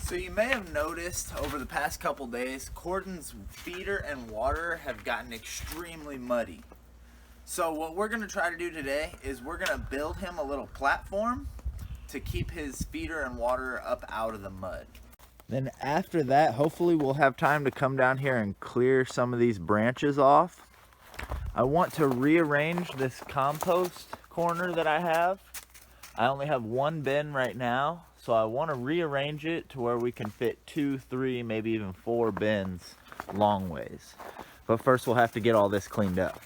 So you may have noticed over the past couple days, Corden's feeder and water have gotten extremely muddy. So what we're going to try to do today is we're going to build him a little platform to keep his feeder and water up out of the mud. Then after that, hopefully we'll have time to come down here and clear some of these branches off. I want to rearrange this compost corner that I have. I only have one bin right now, so I want to rearrange it to where we can fit 2, 3, maybe even 4 bins long ways. But first we'll have to get all this cleaned up.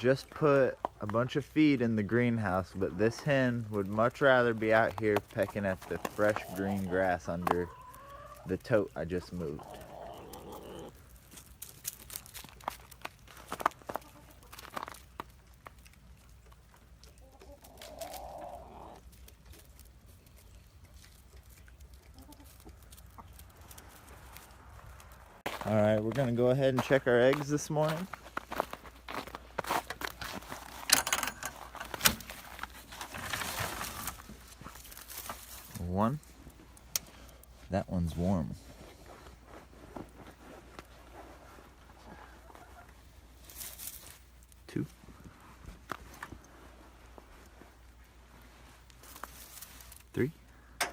Just put a bunch of feed in the greenhouse, but this hen would much rather be out here pecking at the fresh green grass under the tote I just moved. All right, we're gonna go ahead and check our eggs this morning. One. That one's warm. 2. 3. There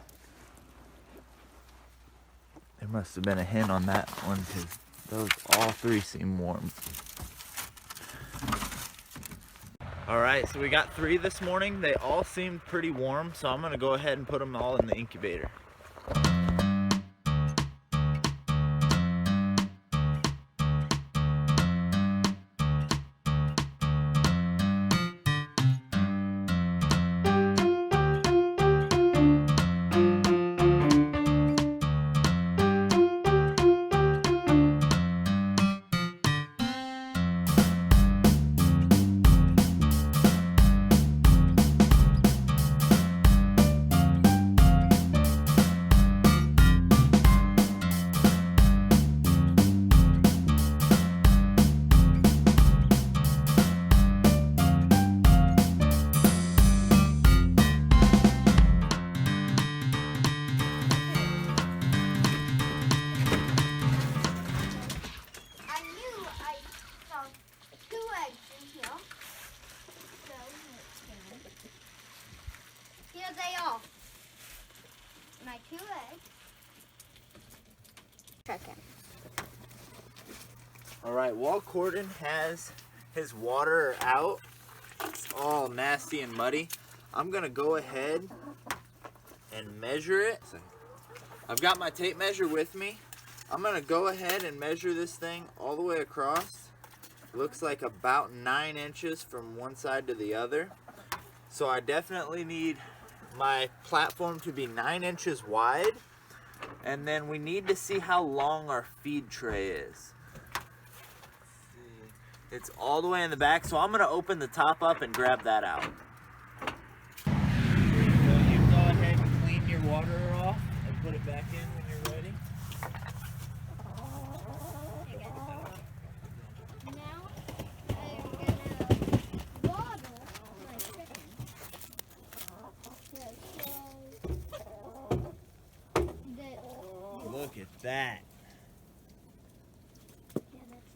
must have been a hen on that one because those all 3 seem warm. Alright, so we got 3 this morning. They all seemed pretty warm, so I'm going to go ahead and put them all in the incubator. They are. My 2 eggs. Okay. Alright, while Corden has his water out, it's all nasty and muddy, I'm going to go ahead and measure it. I've got my tape measure with me. I'm going to go ahead and measure this thing all the way across. Looks like about 9 inches from one side to the other. So I definitely need my platform to be 9 inches wide, and then we need to see how long our feed tray is. It's all the way in the back, so I'm going to open the top up and grab that out. that. Yeah, that's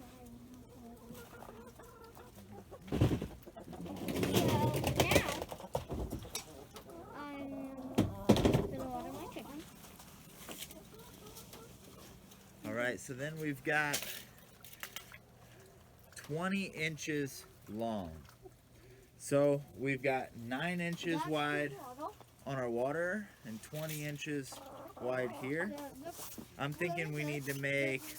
All right, so then we've got 20 inches long. So we've got 9 inches wide on our water and 20 inches wide here. I'm thinking we need to make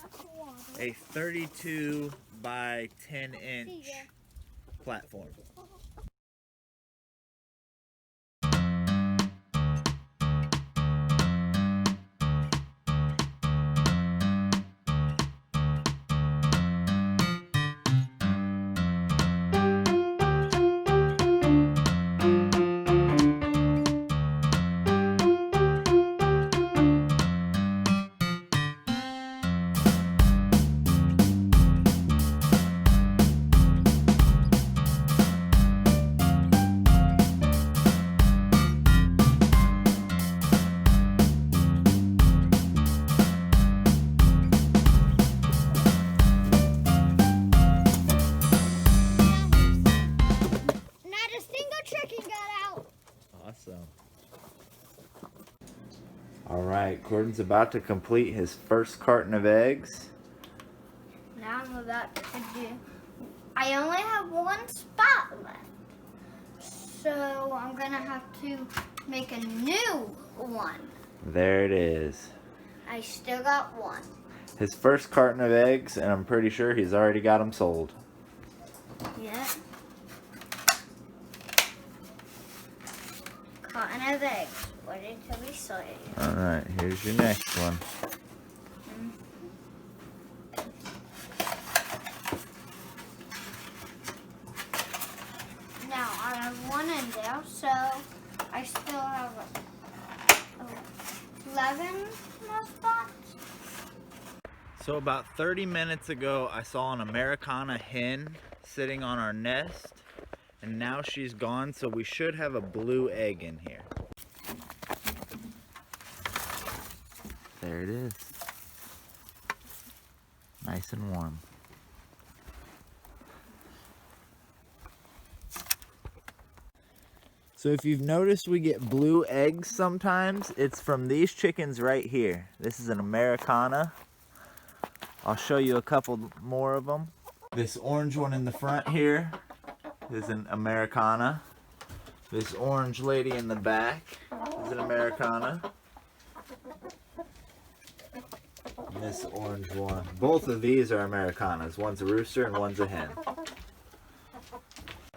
a 32 by 10 inch platform. Awesome. All right, Gordon's about to complete his first carton of eggs. Now I'm about to do. I only have one spot left, so I'm gonna have to make a new one. There it is. I still got one. His first carton of eggs, and I'm pretty sure he's already got them sold. Yeah. Carton of eggs. Waiting till we sold it. All right, here's your next one. Now I have one in there, so I still have 11 more spots. So about 30 minutes ago, I saw an Americana hen sitting on our nest, and now she's gone, so we should have a blue egg in here. There it is. Nice and warm. So if you've noticed we get blue eggs sometimes, it's from these chickens right here. This is an Americana. I'll show you a couple more of them. This orange one in the front here is an Americana. This orange lady in the back is an Americana. And this orange one. Both of these are Americanas. One's a rooster and one's a hen.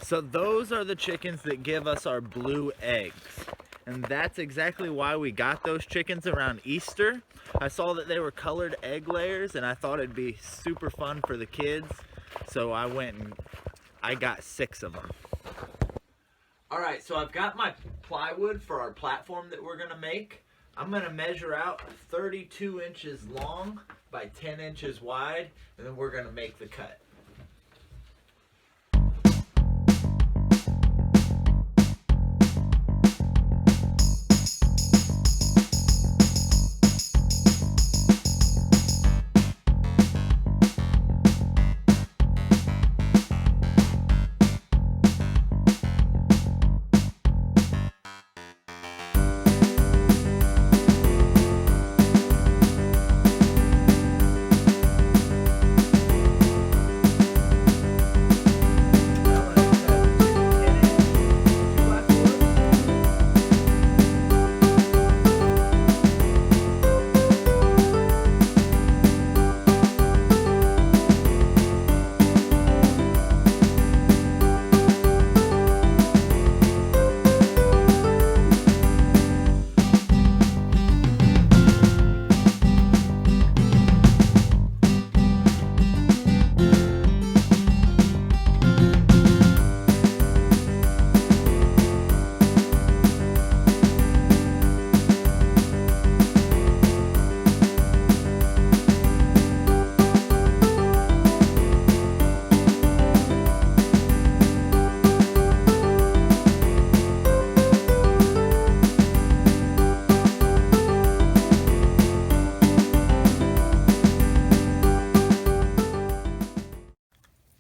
So those are the chickens that give us our blue eggs. And that's exactly why we got those chickens around Easter. I saw that they were colored egg layers and I thought it'd be super fun for the kids. So I went and I got 6 of them. All right, so I've got my plywood for our platform that we're gonna make. I'm gonna measure out 32 inches long by 10 inches wide, and then we're gonna make the cut.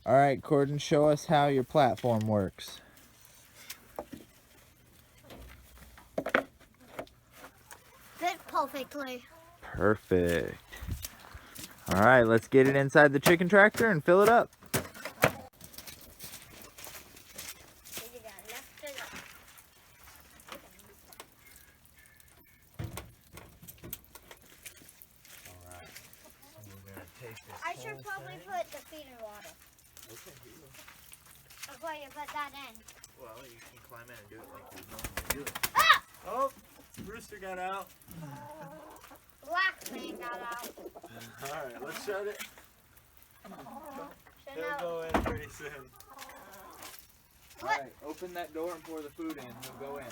All right, Corden, show us how your platform works. Fit perfectly. Perfect. All right, let's get it inside the chicken tractor and fill it up. I should probably put the feet in water. Okay, here you go. Before you put that in. Well, you can climb in and do it like you normally do it. Ah! Oh, rooster got out. Black man got out. All right, let's shut it. So He'll now, go in pretty soon. All what? right, open that door and pour the food in. He'll go in.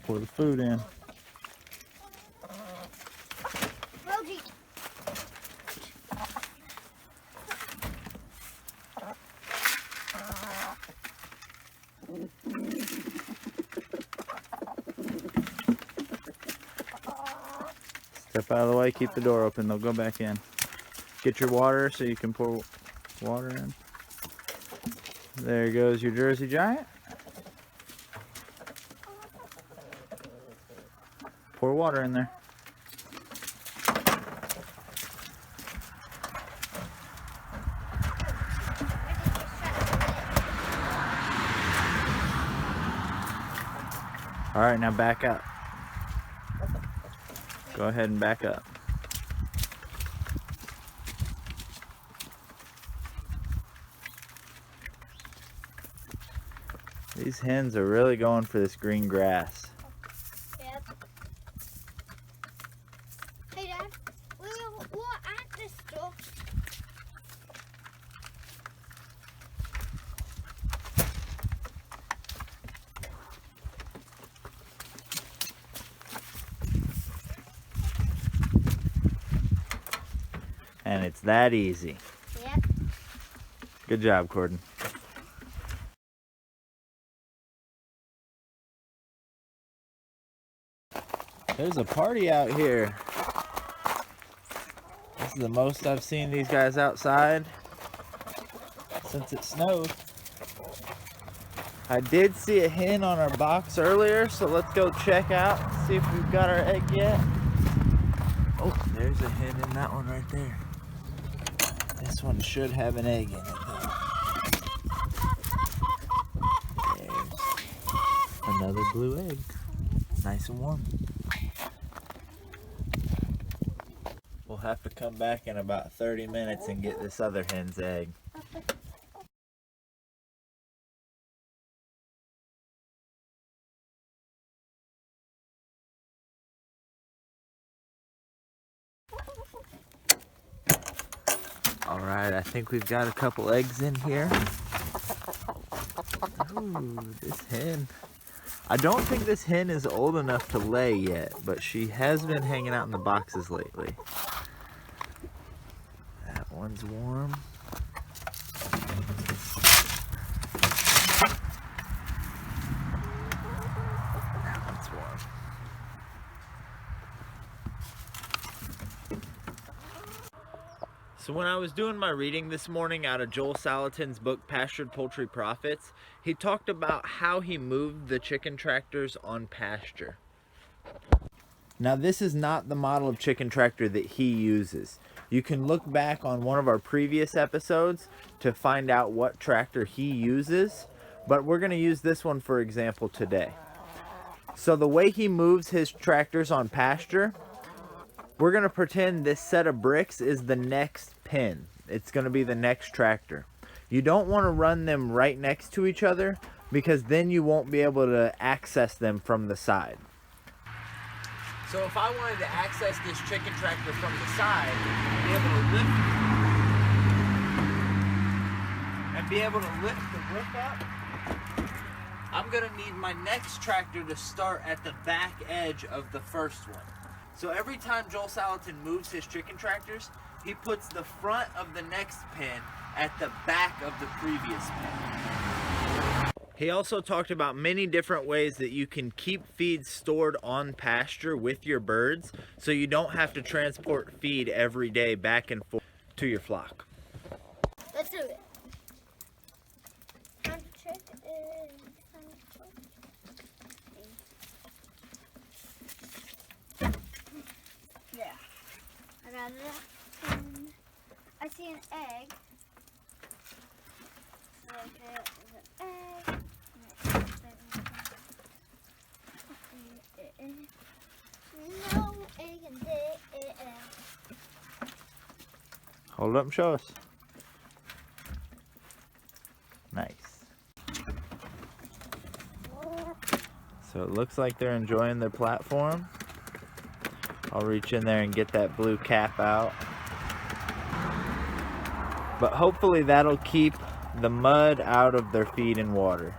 Pour the food in. Rosie. Step out of the way, keep the door open, they'll go back in. Get your water so you can pour water in. There goes your Jersey Giant. Pour water in there. All right, now back up. Go ahead and back up. These hens are really going for this green grass. Yep. Hey, Dad. We're at the store. And it's that easy. Yep. Good job, Corden. There's a party out here. This is the most I've seen these guys outside since it snowed. I did see a hen on our box earlier, so let's go check out, see if we've got our egg yet. Oh, there's a hen in that one right there. This one should have an egg in it though. There's another blue egg. Nice and warm. We'll have to come back in about 30 minutes and get this other hen's egg. All right, I think we've got a couple eggs in here. Ooh, this hen. I don't think this hen is old enough to lay yet, but she has been hanging out in the boxes lately. That one's warm. That one's warm. So when I was doing my reading this morning out of Joel Salatin's book, Pastured Poultry Profits, he talked about how he moved the chicken tractors on pasture. Now this is not the model of chicken tractor that he uses. You can look back on one of our previous episodes to find out what tractor he uses, but we're going to use this one for example today. So the way he moves his tractors on pasture, we're going to pretend this set of bricks is the next pen. It's going to be the next tractor. You don't want to run them right next to each other because then you won't be able to access them from the side. So if I wanted to access this chicken tractor from the side, be able to lift the roof up, I'm going to need my next tractor to start at the back edge of the first one. So every time Joel Salatin moves his chicken tractors, he puts the front of the next pen at the back of the previous pen. He also talked about many different ways that you can keep feed stored on pasture with your birds so you don't have to transport feed every day back and forth to your flock. Let's do it. Yeah. I got it. I see an egg. No egg in there. Hold it up and show us. Nice. So it looks like they're enjoying their platform. I'll reach in there and get that blue cap out. But hopefully that'll keep the mud out of their feed and water.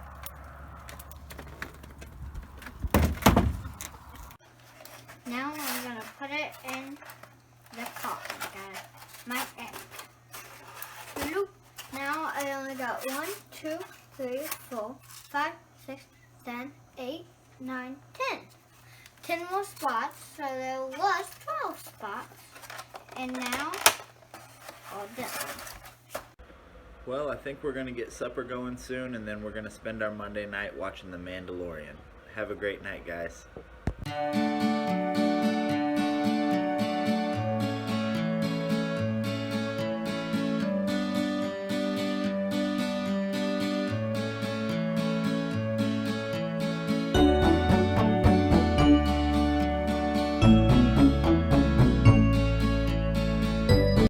Now I'm gonna put it in the coffin, guys. My egg. Bloop. Now I only got 1, 2, 3, 4, 5, 6, 7, 8, 9, 10. 10 more spots, so there was 12 spots. And now, all done. Well, I think we're gonna get supper going soon, and then we're gonna spend our Monday night watching The Mandalorian. Have a great night, guys.